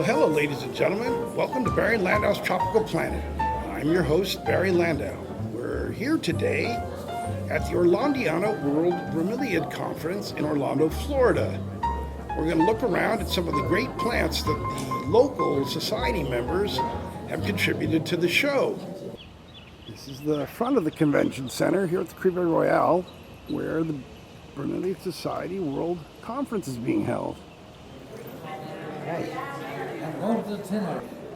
Well, hello, ladies and gentlemen. Welcome to Barry Landau's Tropical Planet. I'm your host, Barry Landau. We're here today at the Orlandiana World Bromeliad Conference in Orlando, Florida. We're going to look around at some of the great plants that the local society members have contributed to the show. This is the front of the convention center here at the Cribe Royale, where the Bromeliad Society World Conference is being held.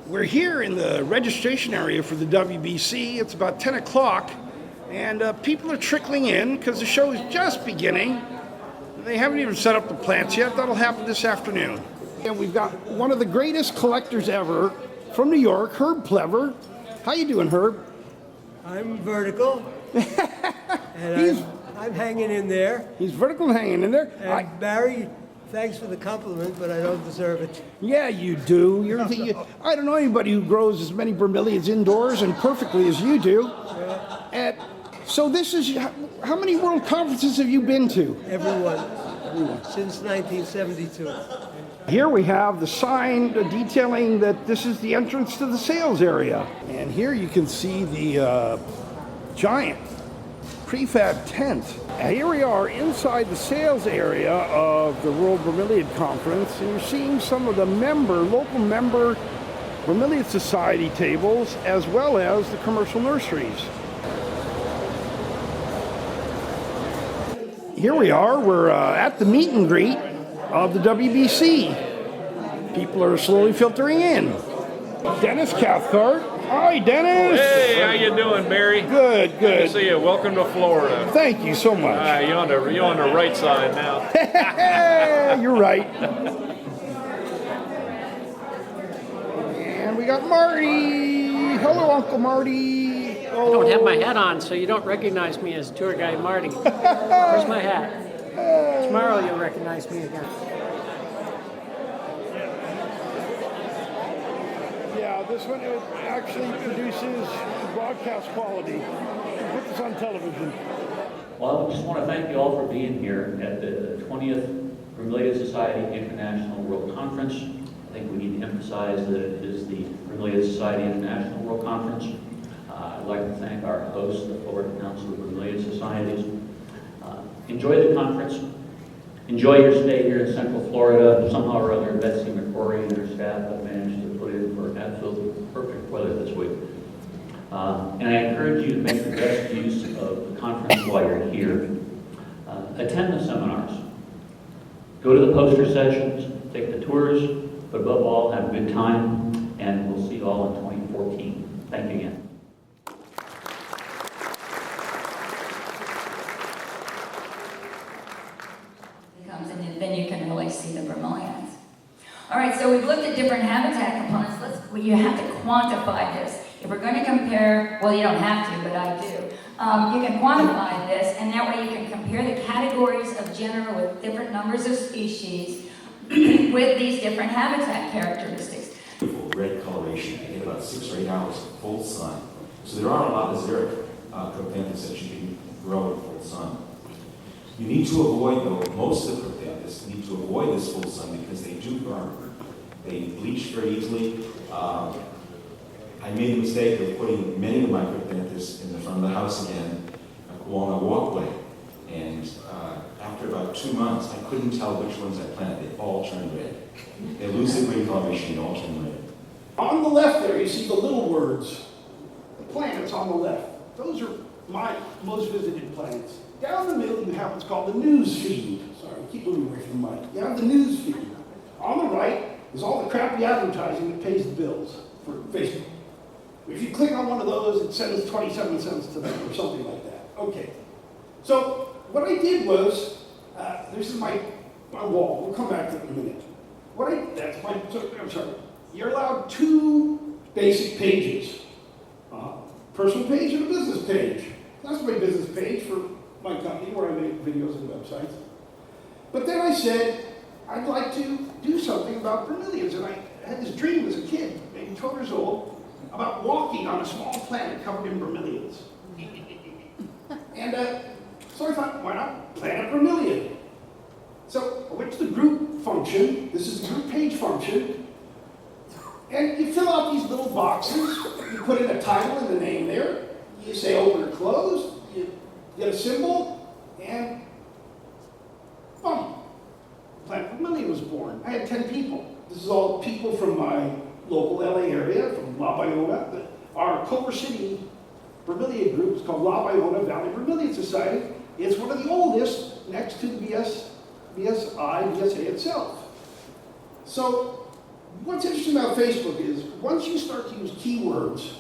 We're here in the registration area for the WBC. It's about 10 o'clock, and people are trickling in because the show is just beginning. They haven't even set up the plants yet. That'll happen this afternoon. And we've got one of the greatest collectors ever from New York, Herb Plever. How you doing, Herb? I'm vertical, and I'm hanging in there. He's vertical and hanging in there. And Barry, thanks for the compliment, but I don't deserve it. Yeah, you do. I don't know anybody who grows as many bromeliads indoors and perfectly as you do. Yeah. So this is, how many world conferences have you been to? Everyone. Since 1972. Here we have the sign detailing that this is the entrance to the sales area. And here you can see the giant prefab tent. And here we are inside the sales area of the World Bromeliad Conference, and you're seeing some of the local member Bromeliad Society tables, as well as the commercial nurseries. Here we are, we're at the meet and greet of the WBC. People are slowly filtering in. Dennis Cathcart. Hi, Dennis. Hey, how you doing, Barry? Good. Good to see you. Welcome to Florida. Thank you so much. You're on the right side now. You're right. And we got Marty. Hello, Uncle Marty. I don't have my hat on, so you don't recognize me as tour guide Marty. Where's my hat? Tomorrow you'll recognize me again. Yeah, this one actually produces broadcast quality. Put this on television. Well, I just want to thank you all for being here at the 20th Bromeliad Society International World Conference. I think we need to emphasize that it is the Bromeliad Society International World Conference. I'd like to thank our host, the Florida Council of Bromeliad Societies. Enjoy the conference. Enjoy your stay here in Central Florida. Somehow or other, Betsy McCrory and her staff have managed to put in for absolutely perfect weather this week. And I encourage you to make the best use of the conference while you're here. Attend the seminars. Go to the poster sessions, take the tours, but above all, have a good time, and we'll see you all in 2014. Thank you again. And then you can really see the bromeliads. All right, so we've looked at different habitat components. You have to quantify this. If we're going to compare, well, you don't have to, but I do. You can quantify this, and that way you can compare the categories of genera with different numbers of species with these different habitat characteristics. Beautiful red coloration. They get about 6 or 8 hours of full sun. So there are a lot of xeric cryptanthus that you can grow in full sun. You need to avoid, though, most of the cryptanthus need to avoid this full sun because they do burn. They bleach very easily. I made the mistake of putting many of my cryptanthus in the front of the house again along a walkway. And after about 2 months, I couldn't tell which ones I planted. They all turned red. They lose the green coloration, they all turn red. On the left there, you see the little words. The planets on the left. Those are my most visited planets. Down the middle, you have what's called the news feed. Sorry, keep moving away from the mic. You have the news feed. On the right is all the crappy advertising that pays the bills for Facebook. If you click on one of those, it sends 27 cents to them or something like that. Okay. So what I did was, this is my wall. We'll come back to it in a minute. I'm sorry. You're allowed 2 basic pages. Personal page and a business page. That's my business page for my company where I make videos and websites. But then I said, I'd like to do something about bromeliads. And I had this dream as a kid, maybe 12 years old, about walking on a small planet covered in bromeliads. And so I thought, why not plant a bromeliad? So I went to the group function. This is the group page function. boxes, you put in a title and the name there, you say open or closed, you get a symbol, and boom, Plant Bromeliad was born. I had 10 people. This is all people from my local LA area, from La Bayona. Our Culver City Bromeliad group is called La Bayona Valley Bromeliad Society. It's one of the oldest next to BSA itself. So what's interesting about Facebook is once you start to use keywords,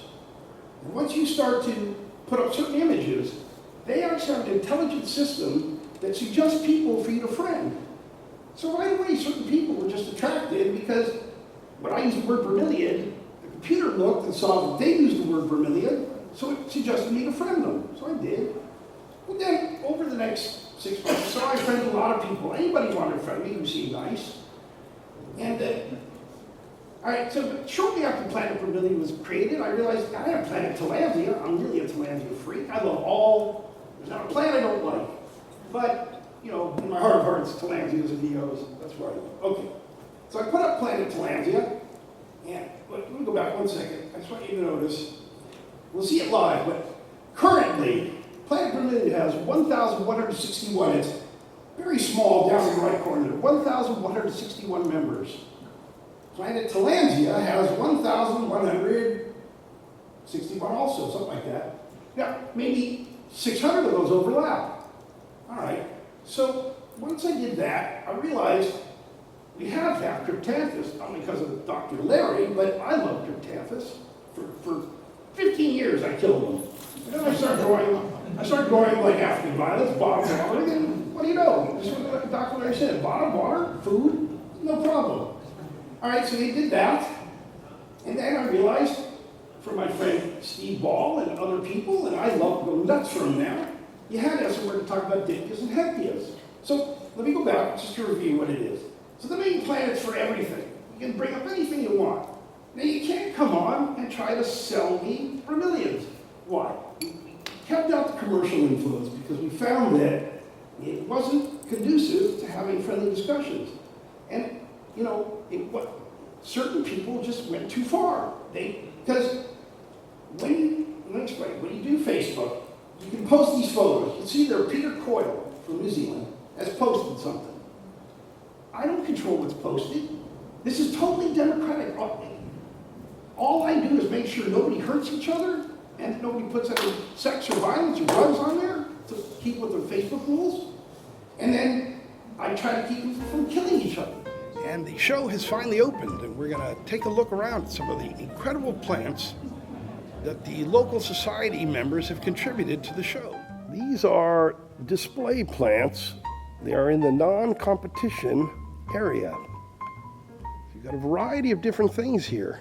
and once you start to put up certain images, they actually have an intelligent system that suggests people for you to friend. So right away, certain people were just attracted because when I used the word bromeliad, the computer looked and saw that they used the word bromeliad, so it suggested me to friend them. So I did. But then, over the next 6 months or so, I friended a lot of people. Anybody wanted to friend me who seemed nice. And, all right, so shortly after Planet Bromeliad was created, I realized I have Planet Tillandsia. I'm really a Tillandsia freak. I love all, there's not a plant I don't like. But, you know, in my heart of hearts, Tillandsias and Neos, that's where I live. Okay, so I put up Planet Tillandsia, and let me go back 1 second. I just want you to notice, we'll see it live, but currently, Planet Bromeliad has 1,161. It's very small down in the right corner, 1,161 members. Planet Tillandsia has 1,161 also, something like that. Now, maybe 600 of those overlap. All right, so once I did that, I realized we have to have Cryptanthus, not because of Dr. Larry, but I love Cryptanthus. For 15 years I killed them. And then I started growing like African violets, bottom water, and what do you know? Just what Dr. Larry said, bottom water, food, no problem. All right, so they did that, and then I realized from my friend Steve Ball and other people, and I love going nuts for him now, you had to have somewhere to talk about Dictyas and Hectyas. So let me go back just to review what it is. So the main planet's for everything. You can bring up anything you want. Now you can't come on and try to sell me bromeliads. Why? We kept out the commercial influence because we found that it wasn't conducive to having friendly discussions. And, you know, certain people just went too far. Because let me explain, when you do Facebook, you can post these photos. You can see there Peter Coyle from New Zealand has posted something. I don't control what's posted. This is totally democratic. All I do is make sure nobody hurts each other and nobody puts any sex or violence or drugs on there to keep with the Facebook rules. And then I try to keep them from killing each other. And the show has finally opened, and we're going to take a look around at some of the incredible plants that the local society members have contributed to the show. These are display plants. They are in the non-competition area. You've got a variety of different things here.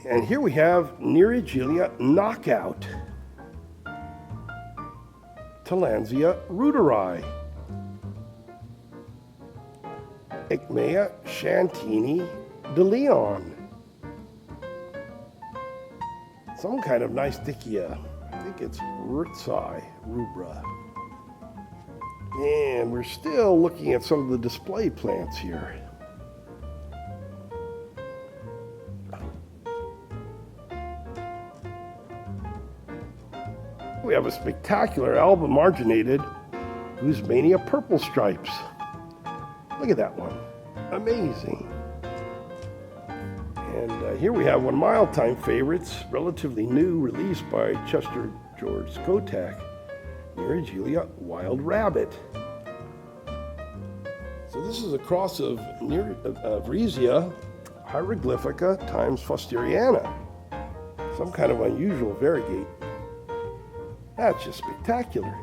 And here we have Neregelia knockout, Tillandsia ruderi, Ichmea Chantini de Leon. Some kind of nice Dictyia. I think it's Rutzi rubra. And we're still looking at some of the display plants here. We have a spectacular alba-marginated Guzmania purple stripes. Look at that one. Amazing. And here we have one of my all-time favorites, relatively new, released by Chester George Skotak, Neregelia wild rabbit. So this is a cross of Vreesia hieroglyphica times Fusteriana. Some kind of unusual variegate. That's just spectacular.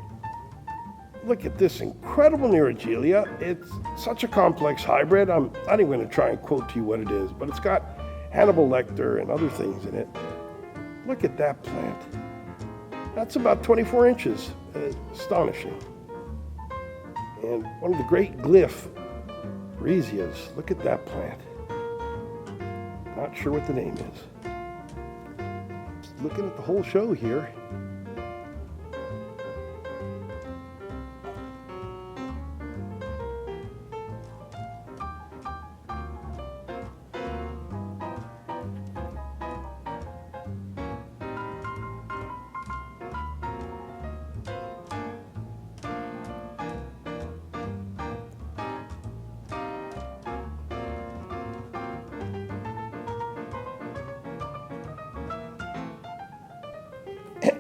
Look at this incredible Neregelia. It's such a complex hybrid. I'm not even going to try and quote to you what it is, but it's got Hannibal Lecter and other things in it. Look at that plant. That's about 24 inches. Astonishing. And one of the great glyph Vreesias. Look at that plant. Not sure what the name is. Just looking at the whole show here.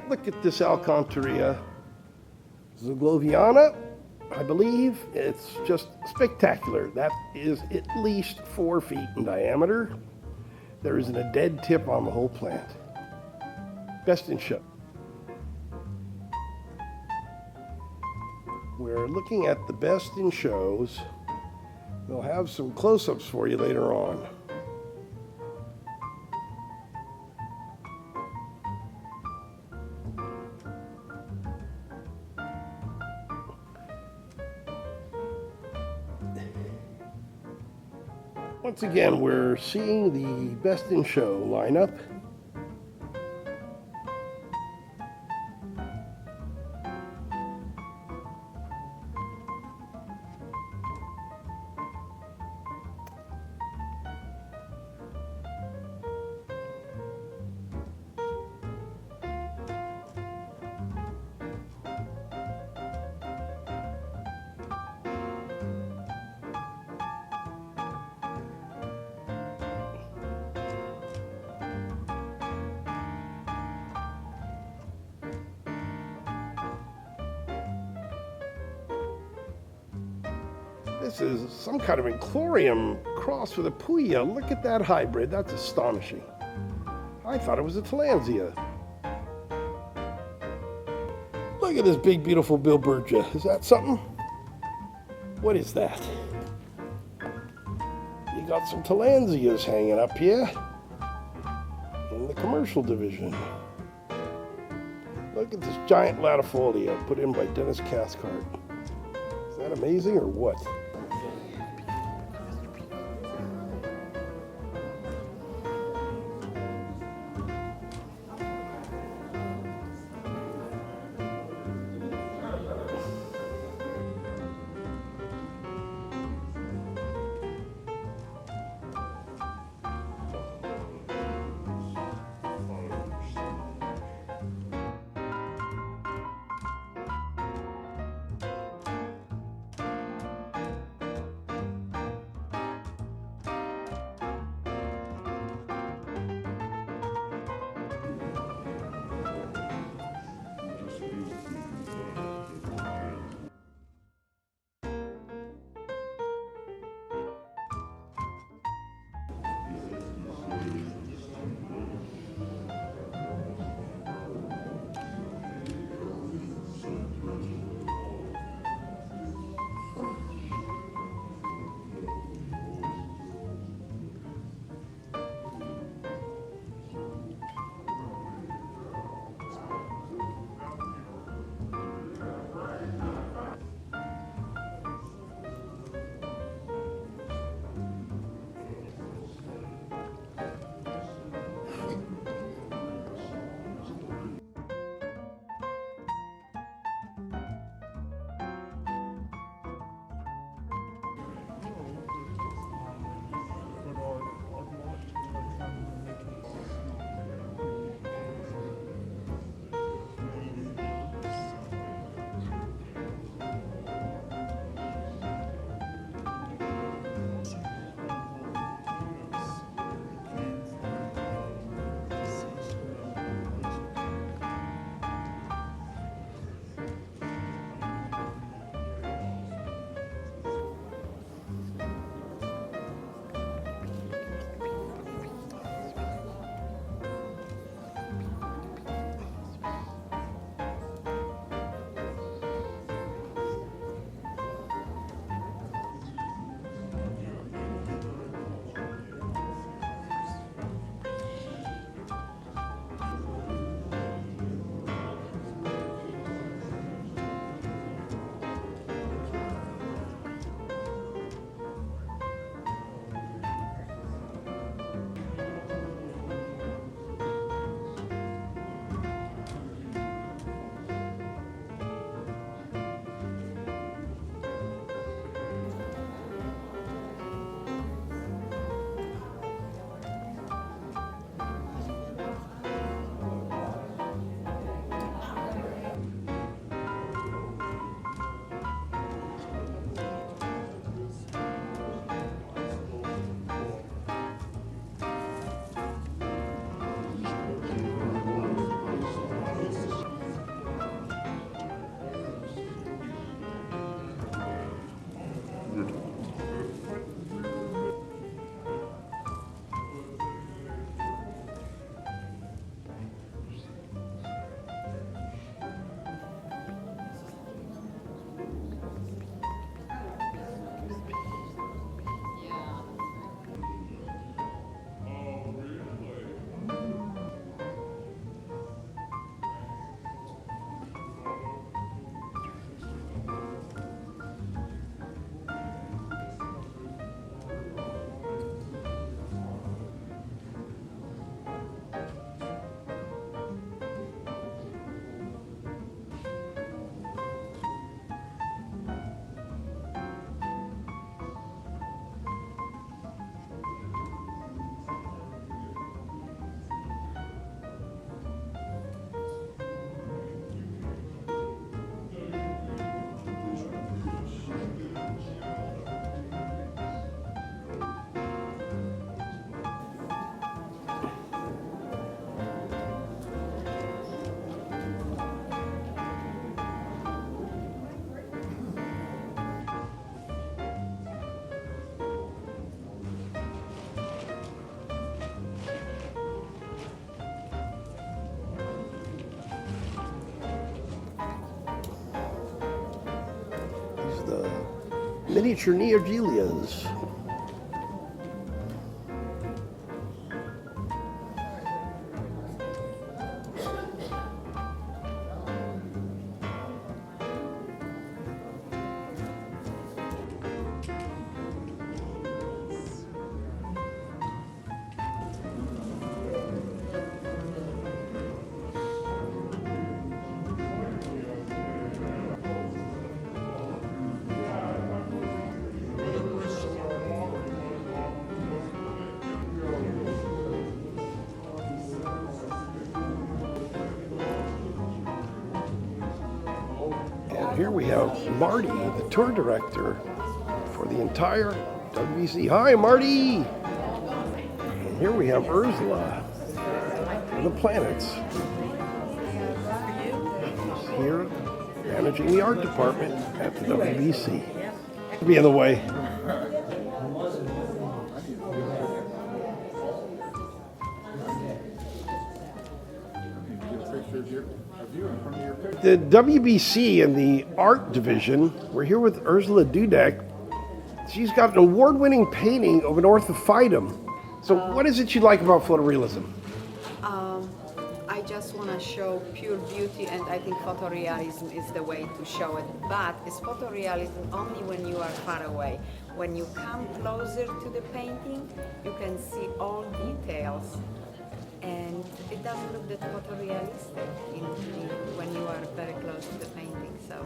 Look at this Alcantarilla Zagloviana. I believe it's just spectacular. That is at least 4 feet in diameter. There isn't a dead tip on the whole plant. Best in show. We're looking at the best in shows. We'll have some close-ups for you later on. Once again, we're seeing the best in show lineup. This is some kind of Enchlorium crossed with a Puya. Look at that hybrid. That's astonishing. I thought it was a Tillandsia. Look at this big, beautiful Bilbergia. Is that something? What is that? You got some Tillandsias hanging up here in the commercial division. Look at this giant latifolia put in by Dennis Cathcart. Is that amazing or what? the miniature Neogelias. Here we have Marty, the tour director for the entire WBC. Hi, Marty! And here we have Ursula, the planets. She's here managing the art department at the WBC. Be in the way. The WBC and the art division, we're here with Ursula Dudek. She's got an award-winning painting of an orthophytum. So what is it you like about photorealism? I just want to show pure beauty, and I think photorealism is the way to show it. But it's photorealism only when you are far away. When you come closer to the painting, you can see all details. And it doesn't look that photorealistic when you are very close to the painting. So.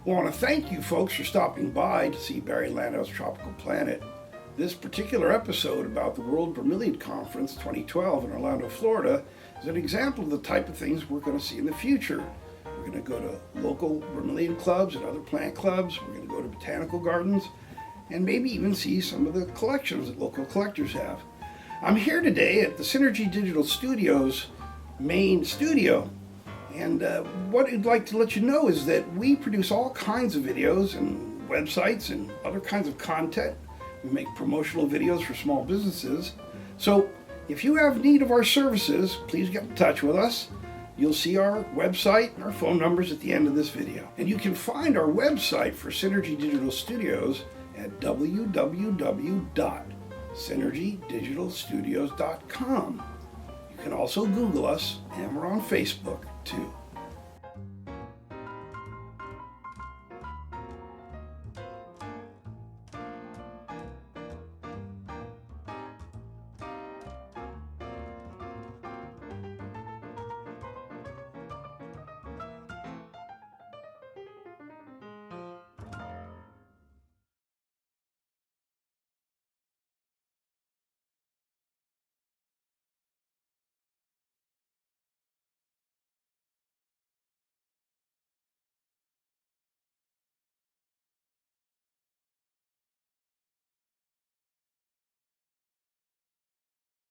I want to thank you folks for stopping by to see Barry Landau's Tropical Planet. This particular episode about the World Bromeliad Conference 2012 in Orlando, Florida is an example of the type of things we're going to see in the future. We're going to go to local bromeliad clubs and other plant clubs. We're going to go to botanical gardens and maybe even see some of the collections that local collectors have. I'm here today at the Synergy Digital Studios main studio. And what I'd like to let you know is that we produce all kinds of videos and websites and other kinds of content. We make promotional videos for small businesses. So if you have need of our services, please get in touch with us. You'll see our website and our phone numbers at the end of this video. And you can find our website for Synergy Digital Studios at www.synergydigitalstudios.com. You can also Google us, and we're on Facebook too.